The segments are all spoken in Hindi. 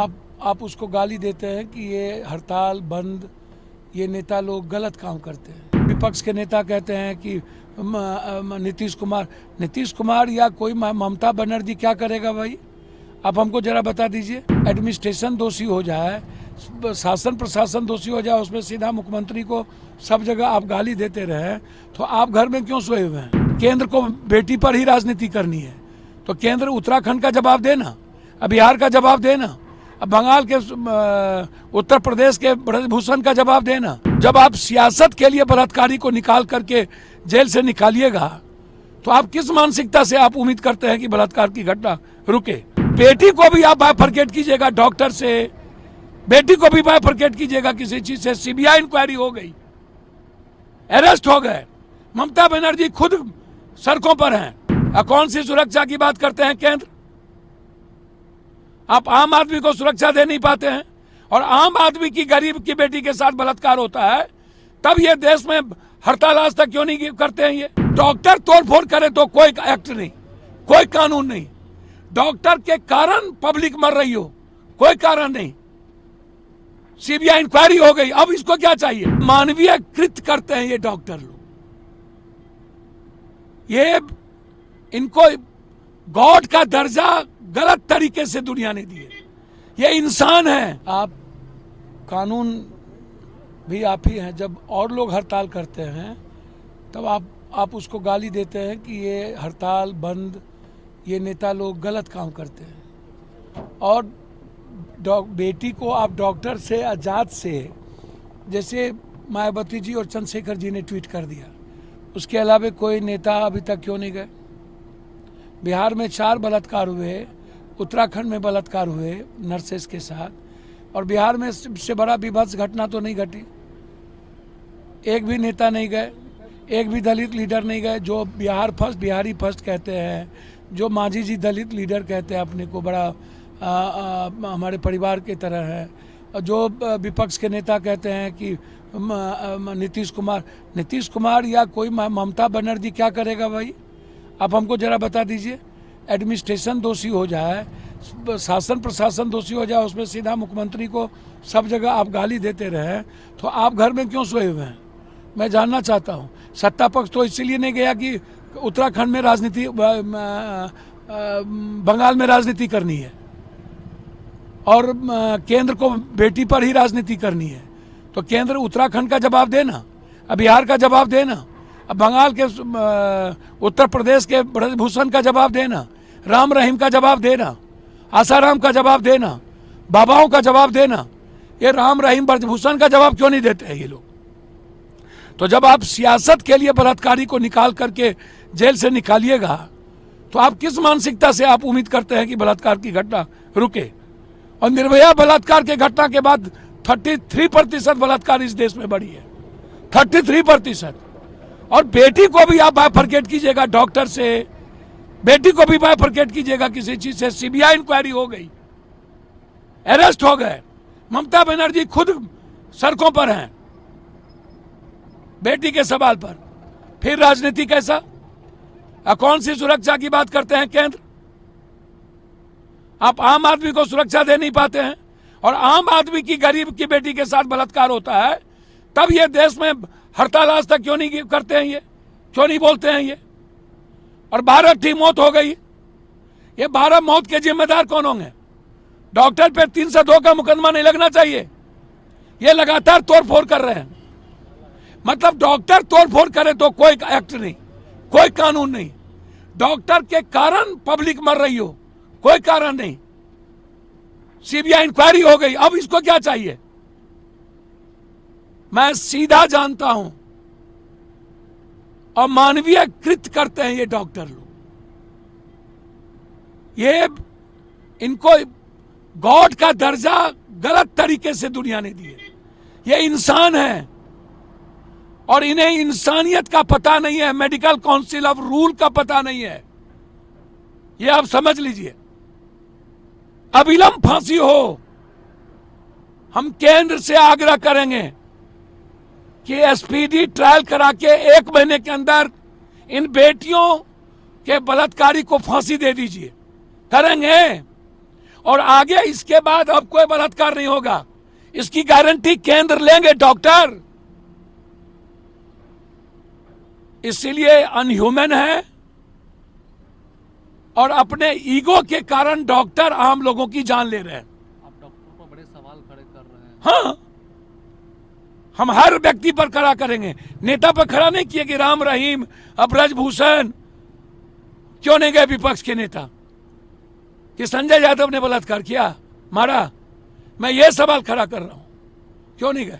आप उसको गाली देते हैं कि ये हड़ताल बंद, ये नेता लोग गलत काम करते हैं। विपक्ष के नेता कहते हैं कि नीतीश कुमार या कोई ममता बनर्जी क्या करेगा भाई? आप हमको जरा बता दीजिए। एडमिनिस्ट्रेशन दोषी हो जाए, शासन प्रशासन दोषी हो जाए, उसमें सीधा मुख्यमंत्री को सब जगह आप गाली देते रहे, तो आप घर में क्यों सोए हुए हैं? केंद्र को बेटी पर ही राजनीति करनी है तो केंद्र उत्तराखंड का जवाब देना, बिहार का जवाब देना, बंगाल के उत्तर प्रदेश के ब्रजभूषण का जवाब देना। जब आप सियासत के लिए बलात्कारी को निकाल करके जेल से निकालिएगा तो आप किस मानसिकता से आप उम्मीद करते हैं कि बलात्कार की घटना रुके? बेटी को भी आप बाइफरकेट कीजिएगा डॉक्टर से, बेटी को भी बाइफरकेट कीजिएगा किसी चीज से। सीबीआई इंक्वायरी हो गई, अरेस्ट हो गए, ममता बनर्जी खुद सड़कों पर हैं। कौन सी सुरक्षा की बात करते हैं केंद्र? आप आम आदमी को सुरक्षा दे नहीं पाते हैं, और आम आदमी की गरीब की बेटी के साथ बलात्कार होता है, तब ये देश में हड़ताल आज तक क्यों नहीं करते हैं? ये डॉक्टर तोड़फोड़ करे तो कोई एक्ट नहीं, कोई कानून नहीं। डॉक्टर के कारण पब्लिक मर रही हो, कोई कारण नहीं। सीबीआई इंक्वायरी हो गई, अब इसको क्या चाहिए? मानवीय कृत करते हैं ये डॉक्टर लोग। ये इनको गॉड का दर्जा गलत तरीके से दुनिया ने दिए। ये इंसान है। आप कानून भी आप ही हैं। जब और लोग हड़ताल करते हैं तब आप उसको गाली देते हैं कि ये हड़ताल बंद, ये नेता लोग गलत काम करते हैं। और बेटी को आप डॉक्टर से, आजाद से, जैसे मायावती जी और चंद्रशेखर जी ने ट्वीट कर दिया, उसके अलावा कोई नेता अभी तक क्यों नहीं गए? बिहार में 4 बलात्कार हुए, उत्तराखंड में बलात्कार हुए नर्सेस के साथ, और बिहार में सबसे बड़ा विभत्स घटना तो नहीं घटी। एक भी नेता नहीं गए, एक भी दलित लीडर नहीं गए। जो बिहार फर्स्ट, बिहारी फर्स्ट कहते हैं, जो मांझी जी दलित लीडर कहते हैं अपने को, बड़ा हमारे परिवार की तरह है, और जो विपक्ष के नेता कहते हैं कि नीतीश कुमार या कोई ममता बनर्जी क्या करेगा भाई? आप हमको जरा बता दीजिए। एडमिनिस्ट्रेशन दोषी हो जाए, शासन प्रशासन दोषी हो जाए, उसमें सीधा मुख्यमंत्री को सब जगह आप गाली देते रहे, तो आप घर में क्यों सोए हुए हैं? मैं जानना चाहता हूँ। सत्ता पक्ष तो इसलिए नहीं गया कि उत्तराखंड में राजनीति, बंगाल में राजनीति करनी है, और केंद्र को बेटी पर ही राजनीति करनी है, तो केंद्र उत्तराखंड का जवाब देना, बिहार का जवाब देना, बंगाल के उत्तर प्रदेश के ब्रजभूषण का जवाब देना, राम रहीम का जवाब देना, आसाराम का जवाब देना, बाबाओं का जवाब देना। ये राम रहीम ब्रजभूषण का जवाब क्यों नहीं देते हैं ये लोग? तो जब आप सियासत के लिए बलात्कारी को निकाल करके जेल से निकालिएगा तो आप किस मानसिकता से आप उम्मीद करते हैं कि बलात्कार की घटना रुके? और निर्भया बलात्कार के घटना के बाद 33% बलात्कार इस देश में बढ़ी है, 33%। और बेटी को भी आप बाइफरकेट कीजिएगा डॉक्टर से, बेटी को भी बाइफरकेट कीजिएगा किसी चीज से। सीबीआई इंक्वायरी हो गई, अरेस्ट हो गए, ममता बनर्जी खुद सड़कों पर हैं बेटी के सवाल पर। फिर राजनीति कैसा? कौन सी सुरक्षा की बात करते हैं केंद्र? आप आम आदमी को सुरक्षा दे नहीं पाते हैं, और आम आदमी की गरीब की बेटी के साथ बलात्कार होता है, तब ये देश में हड़ताल आज तक क्यों नहीं करते हैं? ये क्यों नहीं बोलते हैं ये? और 12 की मौत हो गई। ये 12 मौत के जिम्मेदार कौन होंगे? डॉक्टर पे 302 का मुकदमा नहीं लगना चाहिए। ये लगातार तोड़फोड़ कर रहे हैं। मतलब डॉक्टर तोड़फोड़ करे तो कोई एक्ट नहीं, कोई कानून नहीं। डॉक्टर के कारण पब्लिक मर रही हो, कोई कारण नहीं। सीबीआई इंक्वायरी हो गई, अब इसको क्या चाहिए? मैं सीधा जानता हूं, और मानवीय कृत करते हैं ये डॉक्टर लोग। ये इनको गॉड का दर्जा गलत तरीके से दुनिया ने दिए। ये इंसान है, और इन्हें इंसानियत का पता नहीं है, मेडिकल काउंसिल ऑफ रूल का पता नहीं है। ये आप समझ लीजिए। अविलंब फांसी हो। हम केंद्र से आग्रह करेंगे कि एसपीडी ट्रायल करा के 1 महीने के अंदर इन बेटियों के बलात्कारी को फांसी दे दीजिए। करेंगे, और आगे इसके बाद अब कोई बलात्कार नहीं होगा, इसकी गारंटी केंद्र लेंगे डॉक्टर। इसीलिए अनह्यूमन है और अपने ईगो के कारण डॉक्टर आम लोगों की जान ले रहे हैं। आप डॉक्टर पर बड़े सवाल खड़े कर रहे हैं। हाँ, हम हर व्यक्ति पर खड़ा करेंगे, नेता पर खड़ा नहीं किए कि राम रहीम, ब्रजभूषण क्यों नहीं गए विपक्ष के नेता, कि संजय यादव ने बलात्कार किया, मारा। मैं ये सवाल खड़ा कर रहा हूं, क्यों नहीं गए?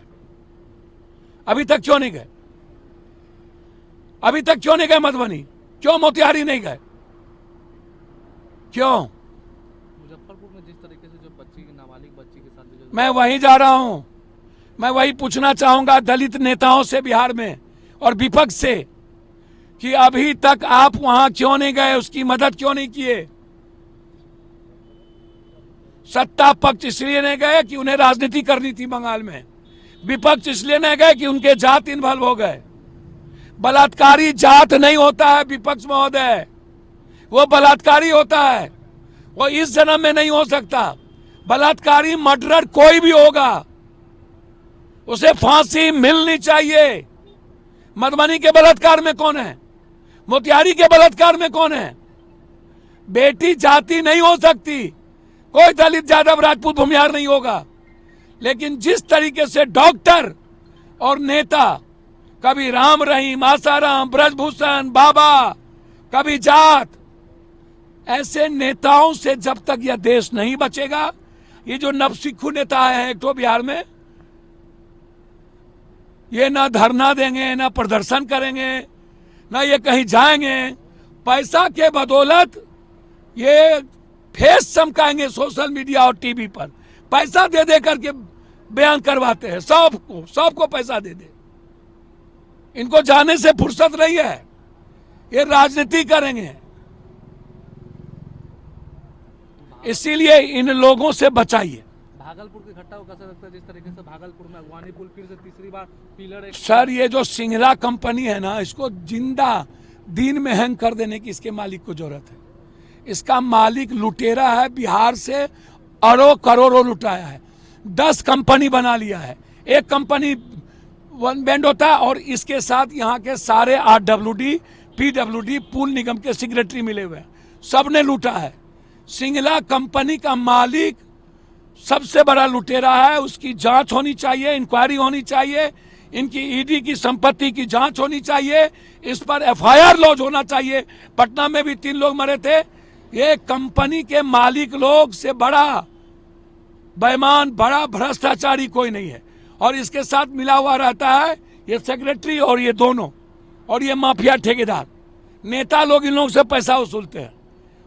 अभी तक क्यों नहीं गए? अभी तक क्यों नहीं गए मधुबनी? क्यों मोतिहारी नहीं गए? क्यों? मुजफ्फरपुर में जिस तरीके से जो बच्ची की, नाबालिग बच्ची के साथ जो मैं वहीं जा रहा हूं, मैं वही पूछना चाहूंगा दलित नेताओं से बिहार में और विपक्ष से कि अभी तक आप वहां क्यों नहीं गए, उसकी मदद क्यों नहीं किए? सत्ता पक्ष इसलिए नहीं गए कि उन्हें राजनीति करनी थी बंगाल में, विपक्ष इसलिए नहीं गए कि उनके जात इन्वॉल्व हो गए। बलात्कारी जात नहीं होता है विपक्ष महोदय, वो बलात्कारी होता है, वो इस जन्म में नहीं हो सकता। बलात्कारी मर्डरर कोई भी होगा, उसे फांसी मिलनी चाहिए। मधुबनी के बलात्कार में कौन है? मोतिहारी के बलात्कार में कौन है? बेटी जाति नहीं हो सकती, कोई दलित यादव राजपूत भूमिहार नहीं होगा। लेकिन जिस तरीके से डॉक्टर और नेता, कभी राम रहीम, आसाराम, ब्रजभूषण, बाबा, कभी जात, ऐसे नेताओं से जब तक यह देश नहीं बचेगा, ये जो नवसिखु नेता है एक तो बिहार में, ये ना धरना देंगे, ना प्रदर्शन करेंगे, ना ये कहीं जाएंगे। पैसा के बदौलत ये फेस चमकाएंगे सोशल मीडिया और टीवी पर, पैसा दे दे करके बयान करवाते हैं, सबको पैसा दे दे। इनको जाने से फुर्सत नहीं है, ये राजनीति करेंगे। इसीलिए इन लोगों से बचाइए। भागलपुर की घटना को कैसे लगता है, जिस तरीके से भागलपुर में अगवानी पुल फिर से तीसरी बार पिलर एक सर, ये जो सिंगला कंपनी है ना, इसको जिंदा दिन में हैंग कर देने की इसके मालिक को जरूरत है। इसका मालिक लुटेरा है, बिहार से अरबों करोड़ों लुटाया है, 10 कंपनी बना लिया है, एक कंपनी वन बैंड होता है और इसके साथ यहाँ के सारे RWD, PWD पुल निगम के सेक्रेटरी मिले हुए हैं, सबने लूटा है। सिंगला कंपनी का मालिक सबसे बड़ा लुटेरा है, उसकी जांच होनी चाहिए, इंक्वायरी होनी चाहिए, इनकी ईडी की संपत्ति की जांच होनी चाहिए, इस पर FIR लॉन्च होना चाहिए। पटना में भी 3 लोग मरे थे। ये कंपनी के मालिक लोग से बड़ा बेईमान, बड़ा भ्रष्टाचारी कोई नहीं है, और इसके साथ मिला हुआ रहता है ये सेक्रेटरी और ये दोनों, और ये माफिया ठेकेदार नेता लोग इन लोगों से पैसा वसूलते हैं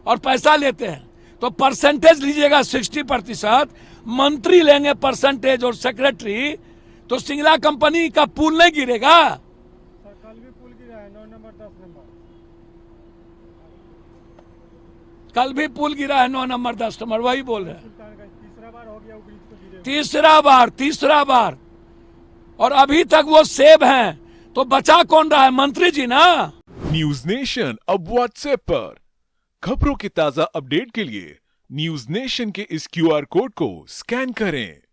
और पैसा लेते हैं। तो परसेंटेज लीजिएगा 60%, मंत्री लेंगे परसेंटेज और सेक्रेटरी, तो सिंगला कंपनी का पुल नहीं गिरेगा। कल भी पुल गिरा है 9 नंबर 10 नंबर, कल भी पुल गिरा है 9 नंबर 10 नंबर, वही बोल रहे हैं। तीसरा बार हो गया वो ब्रिज को गिरे। तीसरा बार, और अभी तक वो सेब हैं, तो बचा कौन रहा है? मंत्री जी ना। न्यूज नेशन अब व्हाट्सएप पर खबरों के ताजा अपडेट के लिए न्यूज नेशन के इस QR कोड को स्कैन करें।